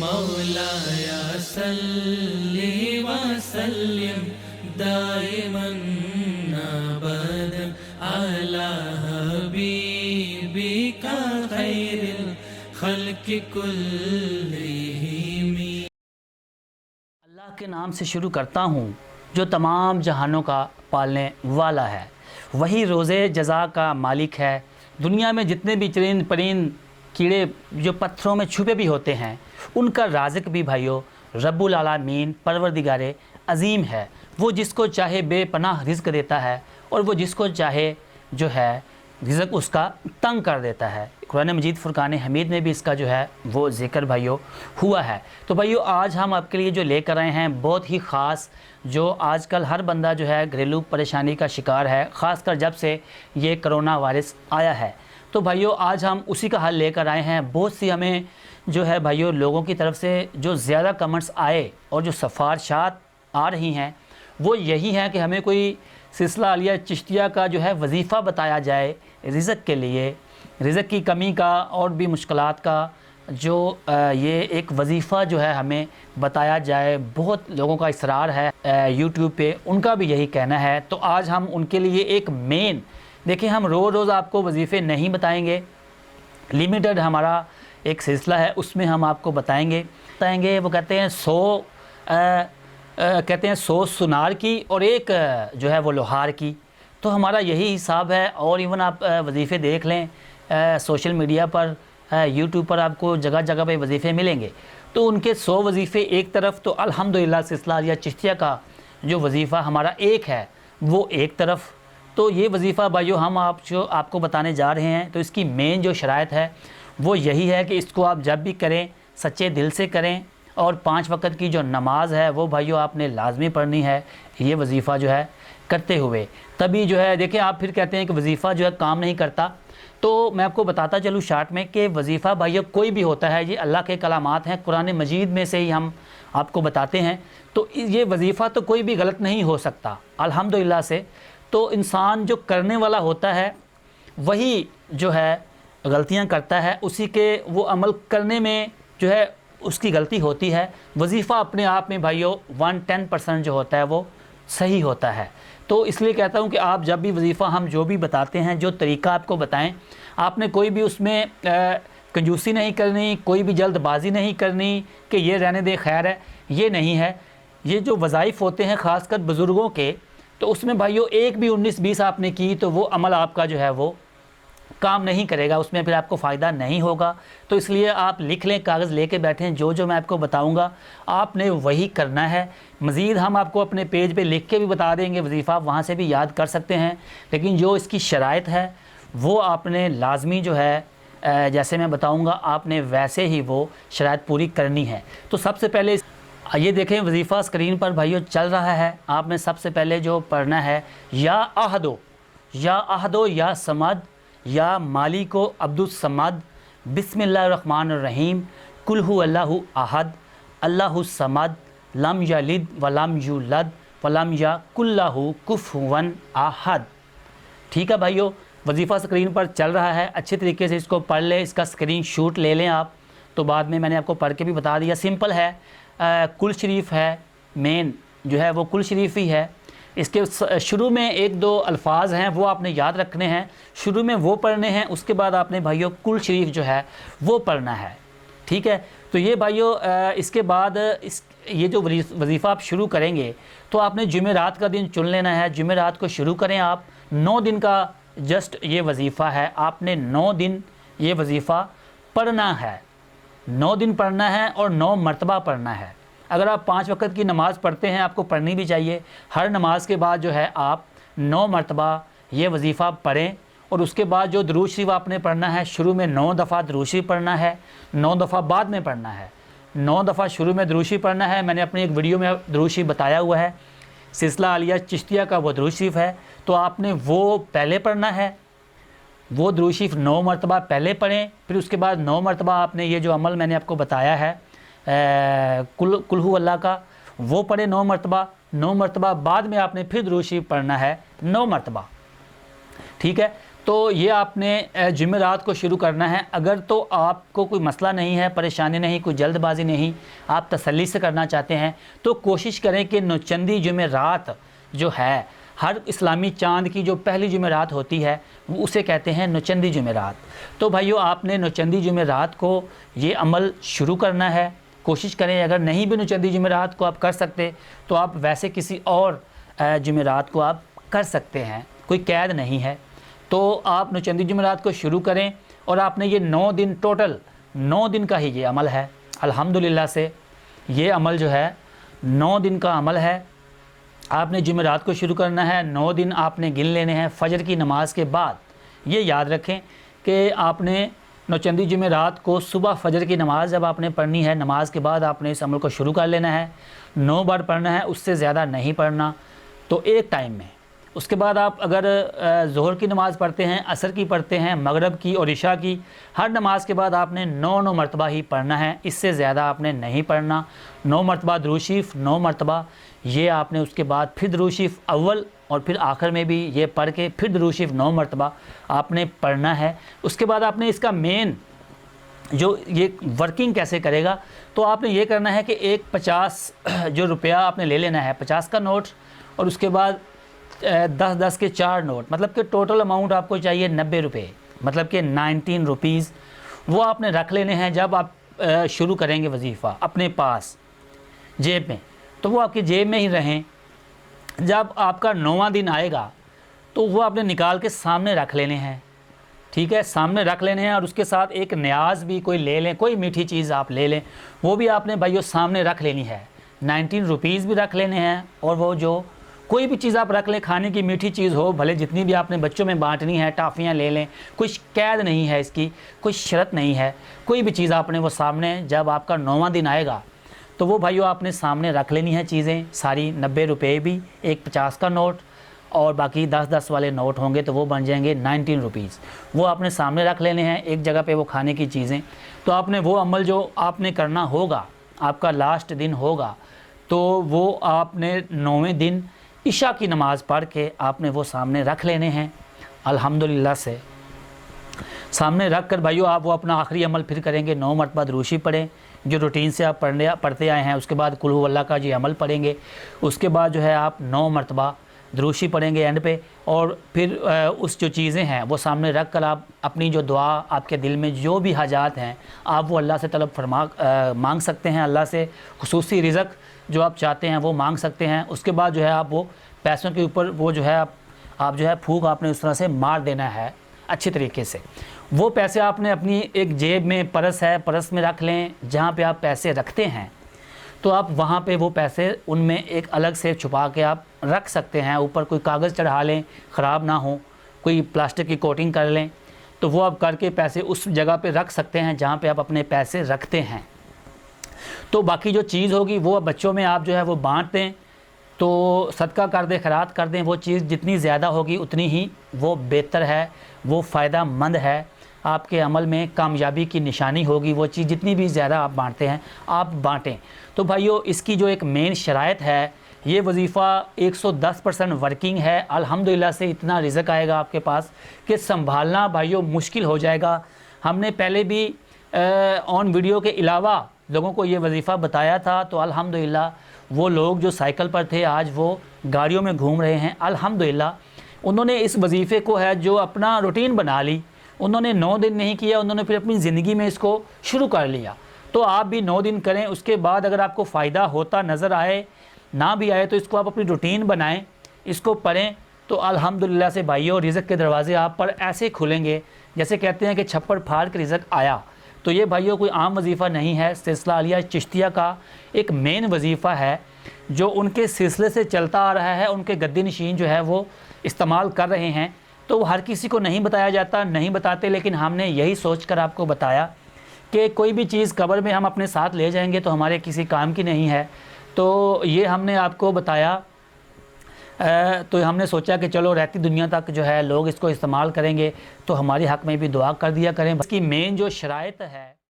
मौलाया सल्ली व सल्लिम दाइमन अबदन अला हबीबिका खैरिल खल्क़ि कुल्लिहिम। अल्लाह के नाम से शुरू करता हूँ जो तमाम जहानों का पालने वाला है, वही रोज़े जज़ा का मालिक है। दुनिया में जितने भी चरिंद परिंद कीड़े जो पत्थरों में छुपे भी होते हैं, उनका राज़िक भी भाइयों रब्बुल आलमीन परवरदिगारे अज़ीम है। वो जिसको चाहे बेपनाह रिज़्क़ देता है और वो जिसको चाहे जो है रिज़्क़ उसका तंग कर देता है। कुरान मजीद फुरकान हमीद में भी इसका जो है वो ज़िक्र भाइयों हुआ है। तो भाइयों आज हम आपके लिए जो लेकर आए हैं बहुत ही ख़ास, जो आजकल हर बंदा जो है घरेलू परेशानी का शिकार है, ख़ासकर जब से ये कोरोना वायरस आया है। तो भाइयों आज हम उसी का हल लेकर आए हैं। बहुत सी हमें जो है भाइयों लोगों की तरफ से जो ज़्यादा कमेंट्स आए और जो सिफारिशात आ रही हैं वो यही हैं कि हमें कोई सिलसिला आलिया चिश्तिया का जो है वजीफ़ा बताया जाए रिज़्क़ के लिए, रिज़्क़ की कमी का और भी मुश्किलात का जो ये एक वजीफ़ा जो है हमें बताया जाए। बहुत लोगों का इसरार है यूट्यूब पे, उनका भी यही कहना है। तो आज हम उनके लिए एक मेन, देखिए हम रोज़ रोज़ आपको वजीफ़े नहीं बताएंगे, लिमिटेड हमारा एक सिलसिला है उसमें हम आपको बताएंगे। वो कहते हैं 100 सुनार की और एक जो है वो लोहार की। तो हमारा यही हिसाब है। और इवन आप वजीफ़े देख लें सोशल मीडिया पर, यूट्यूब पर आपको जगह जगह पे वजीफ़े मिलेंगे। तो उनके 100 वजीफ़े एक तरफ, तो अल्हम्दुलिल्लाह सिलसिला या चिश्तिया का जो वजीफ़ा हमारा एक है वो एक तरफ। तो ये वजीफ़ा भाइयों हम आपको बताने जा रहे हैं। तो इसकी मेन जो शराइत है वो यही है कि इसको आप जब भी करें सच्चे दिल से करें और 5 वक़्त की जो नमाज है वो भाइयों आपने लाजमी पढ़नी है ये वजीफ़ा जो है करते हुए। तभी जो है देखिए आप फिर कहते हैं कि वजीफ़ा जो है काम नहीं करता। तो मैं आपको बताता चलूँ शार्ट में कि वजीफ़ा भाइयों कोई भी होता है, ये अल्लाह के कलामात हैं, कुरान मजीद में से ही हम आपको बताते हैं। तो ये वजीफ़ा तो कोई भी गलत नहीं हो सकता अल्हम्दुलिल्लाह से। तो इंसान जो करने वाला होता है वही जो है गलतियां करता है, उसी के वो अमल करने में जो है उसकी गलती होती है। वजीफ़ा अपने आप में भाइयों 110% जो होता है वो सही होता है। तो इसलिए कहता हूँ कि आप जब भी वजीफ़ा हम जो भी बताते हैं, जो तरीका आपको बताएं, आपने कोई भी उसमें कंजूसी नहीं करनी, कोई भी जल्दबाजी नहीं करनी कि ये रहने दे खैर है, ये नहीं है। ये जो वज़ाइफ़ होते हैं ख़ासकर बुज़ुर्गों के, तो उसमें भाइयों एक भी 19-20 आपने की तो वो अमल आपका जो है वो काम नहीं करेगा, उसमें फिर आपको फ़ायदा नहीं होगा। तो इसलिए आप लिख लें, कागज़ लेके बैठें, जो मैं आपको बताऊंगा आपने वही करना है। मज़ीद हम आपको अपने पेज पे लिख के भी बता देंगे वजीफ़ा, वहाँ से भी याद कर सकते हैं। लेकिन जो इसकी शराइत है वो आपने लाजमी जो है जैसे मैं बताऊँगा आपने वैसे ही वो शराइत पूरी करनी है। तो सबसे पहले ये देखें वजीफ़ा स्क्रीन पर भाइयों चल रहा है। आपने सबसे पहले जो पढ़ना है या अहदो या समद या मालिको अब्दुस समद बिस्मिल्लाहिर्रहमानिर्रहीम कुल हु अल्लाहु अहद अल्लाहु समद लम यलिद वलम यूलद वलम यकुल लहु कुफुवन अहद। ठीक है भाइयों, वजीफ़ा स्क्रीन पर चल रहा है, अच्छे तरीके से इसको पढ़ लें, इसका स्क्रीनशॉट ले लें आप। तो बाद में मैंने आपको पढ़ के भी बता दिया, सिंपल है। कुल शरीफ है, मेन जो है वो कुल शरीफ ही है। इसके शुरू में 1-2 अल्फाज हैं वो आपने याद रखने हैं, शुरू में वो पढ़ने हैं, उसके बाद आपने भाइयों कुल शरीफ जो है वो पढ़ना है। ठीक है, तो ये भाइयों इसके बाद ये जो वजीफ़ा आप शुरू करेंगे तो आपने जुमेरात का दिन चुन लेना है। जुमेरात को शुरू करें आप। 9 दिन का जस्ट ये वजीफ़ा है, आपने 9 दिन ये वजीफ़ा पढ़ना है। 9 दिन पढ़ना है और 9 मरतबा पढ़ना है। अगर आप 5 वक़्त की नमाज़ पढ़ते हैं, आपको पढ़नी भी चाहिए। हर नमाज के बाद जो है आप 9 मरतबा ये वजीफ़ा पढ़ें। और उसके बाद जो दुरूद शरीफ आपने पढ़ना है, शुरू में 9 दफ़ा दुरूद शरीफ पढ़ना है, 9 दफ़ा बाद में पढ़ना है। 9 दफ़ा शुरू में दुरूद शरीफ पढ़ना है। मैंने अपनी एक वीडियो में दुरूद शरीफ बताया हुआ है, सिलसिला आलिया चिश्तिया का वो दुरूद शरीफ है। तो आपने वो पहले पढ़ना है, वो दुरूद शरीफ 9 मरतबा पहले पढ़ें। फिर उसके बाद 9 मरतबा आपने ये जो अमल मैंने आपको बताया है कुल हु अल्लाह का, वो पढ़े 9 मरतबा। 9 मरतबा बाद में आपने फिर दुरूद शरीफ पढ़ना है 9 मरतबा। ठीक है, तो ये आपने जुमेरात को शुरू करना है। अगर तो आपको कोई मसला नहीं है, परेशानी नहीं, कोई जल्दबाजी नहीं, आप तसल्ली से करना चाहते हैं तो कोशिश करें कि नौचंदी जुमेरात जो है, हर इस्लामी चाँद की जो पहली जुमेरात होती है उसे कहते हैं नौचंदी जुमेरात। तो भाइयों, आपने नौचंदी जुमेरात को ये अमल शुरू करना है। कोशिश करें, अगर नहीं भी नौचंदी जुमेरात को आप कर सकते तो आप वैसे किसी और जुमेरात को आप कर सकते हैं, कोई कैद नहीं है। तो आप नौचंदी जुमेरात को शुरू करें और आपने ये 9 दिन, टोटल 9 दिन का ही ये अमल है। अल्हम्दुलिल्लाह से ये अमल जो है 9 दिन का अमल है। आपने जुमेरात को शुरू करना है, 9 दिन आपने गिन लेने हैं फ़जर की नमाज़ के बाद। ये याद रखें कि आपने नौचंदी जुमेरात को सुबह फ़जर की नमाज़ जब आपने पढ़नी है, नमाज के बाद आपने इस अमल को शुरू कर लेना है। 9 बार पढ़ना है, उससे ज़्यादा नहीं पढ़ना, तो एक टाइम में। उसके बाद आप अगर ज़ोहर की नमाज़ पढ़ते हैं, असर की पढ़ते हैं, मगरिब की और इशा की, हर नमाज़ के बाद आपने 9 मरतबा ही पढ़ना है, इससे ज़्यादा आपने नहीं पढ़ना। 9 मरतबा दुरूद शरीफ, 9 मरतबा ये आपने, उसके बाद फिर दुरूद शरीफ अव्वल और फिर आखिर में भी ये पढ़ के फिर दुरूद शरीफ 9 मरतबा आपने पढ़ना है। उसके बाद आपने इसका मेन जो ये वर्किंग कैसे करेगा, तो आपने ये करना है कि एक 50 जो रुपया आपने ले लेना है, 50 का नोट, और उसके बाद 10-10 के 4 नोट, मतलब कि टोटल अमाउंट आपको चाहिए 90 रुपये, मतलब कि 19 रुपीज़। वो आपने रख लेने हैं जब आप शुरू करेंगे वजीफ़ा अपने पास जेब में, तो वो आपकी जेब में ही रहें। जब आपका 9वां दिन आएगा तो वो आपने निकाल के सामने रख लेने हैं, ठीक है, सामने रख लेने हैं। और उसके साथ एक न्याज भी कोई ले लें, कोई मीठी चीज़ आप ले लें, वो भी आपने भाइयों सामने रख लेनी है। 19 रुपीज़ भी रख लेने हैं, और वो जो कोई भी चीज़ आप रख लें, खाने की मीठी चीज़ हो, भले जितनी भी आपने बच्चों में बांटनी है, टाफ़ियाँ ले लें, कोई कैद नहीं है इसकी, कोई शर्त नहीं है। कोई भी चीज़ आपने वो सामने, जब आपका 9वां दिन आएगा तो वो भाइयों आपने सामने रख लेनी है चीज़ें सारी। 90 रुपये भी, एक 50 का नोट, और बाकी 10-10 वाले नोट होंगे तो वो बन जाएंगे 19 रुपीज़। वो आपने सामने रख लेने हैं एक जगह पे, वो खाने की चीज़ें। तो आपने वो अमल जो आपने करना होगा, आपका लास्ट दिन होगा, तो वो आपने 9वें दिन इशा की नमाज़ पढ़ के आपने वो सामने रख लेने हैं। अल्हम्दुलिल्लाह से सामने रख कर भाइयों आप वो अपना आखिरी अमल फिर करेंगे। 9 मरतबा दुरूद शरीफ पढ़ें जो रूटीन से आप पढ़ते आए हैं। उसके बाद कुल हु अल्लाह का जी अमल पढ़ेंगे। उसके बाद जो है आप 9 मरतबा दुरूद शरीफ पढ़ेंगे एंड पे, और फिर उस जो चीज़ें हैं वो सामने रख कर आप अपनी जो दुआ, आपके दिल में जो भी हाजात हैं, आप वो अल्लाह से तलब मांग सकते हैं। अल्लाह से खुसूसी रिज़्क़ जो आप चाहते हैं वो मांग सकते हैं। उसके बाद जो है आप वो पैसों के ऊपर वो जो है आप जो है फूंक आपने उस तरह से मार देना है अच्छी तरीके से। वो पैसे आपने अपनी एक जेब में, परस है, परस में रख लें जहाँ पे आप पैसे रखते हैं, तो आप वहाँ पे वो पैसे उनमें एक अलग से छुपा के आप रख सकते हैं। ऊपर कोई कागज़ चढ़ा लें, ख़राब ना हो, कोई प्लास्टिक की कोटिंग कर लें, तो वो आप करके पैसे उस जगह पे रख सकते हैं जहाँ पे आप अपने पैसे रखते हैं। तो बाकी जो चीज़ होगी वो बच्चों में आप जो है वो बांट दें, तो सदका कर दें, खैरात कर दें। वो चीज़ जितनी ज़्यादा होगी उतनी ही वो बेहतर है, वो फ़ायदा मंद है, आपके अमल में कामयाबी की निशानी होगी। वो चीज़ जितनी भी ज़्यादा आप बांटते हैं आप बांटें। तो भाइयों इसकी जो एक मेन शराइत है, ये वजीफ़ा 110% वर्किंग है। अल्हम्दुलिल्लाह से इतना रिज़्क़ आएगा आपके पास कि संभालना भाइयों मुश्किल हो जाएगा। हमने पहले भी ऑन वीडियो के अलावा लोगों को ये वजीफ़ा बताया था, तो अल्हम्दुलिल्लाह वो लोग जो साइकिल पर थे आज वो गाड़ियों में घूम रहे हैं। अल्हम्दुलिल्लाह उन्होंने इस वजीफ़े को है जो अपना रूटीन बना ली। उन्होंने 9 दिन नहीं किया, उन्होंने फिर अपनी ज़िंदगी में इसको शुरू कर लिया। तो आप भी 9 दिन करें, उसके बाद अगर आपको फ़ायदा होता नज़र आए, ना भी आए, तो इसको आप अपनी रूटीन बनाएं, इसको पढ़ें, तो अल्हम्दुलिल्लाह से भाइयों रिज़्क़ के दरवाज़े आप पर ऐसे खुलेंगे जैसे कहते हैं कि छप्पर फाड़ के रिज़्क़ आया। तो ये भाइयों कोई आम वजीफ़ा नहीं है, सिलसिला अलिया चिश्तिया का एक मेन वजीफ़ा है जो उनके सिलसिले से चलता आ रहा है। उनके गद्दी नशीन जो है वो इस्तेमाल कर रहे हैं। तो हर किसी को नहीं बताया जाता, नहीं बताते, लेकिन हमने यही सोचकर आपको बताया कि कोई भी चीज़ कब्र में हम अपने साथ ले जाएंगे तो हमारे किसी काम की नहीं है। तो ये हमने आपको बताया, तो हमने सोचा कि चलो रहती दुनिया तक जो है लोग इसको इस्तेमाल करेंगे, तो हमारे हक़ में भी दुआ कर दिया करें। इसकी मेन जो शराइत है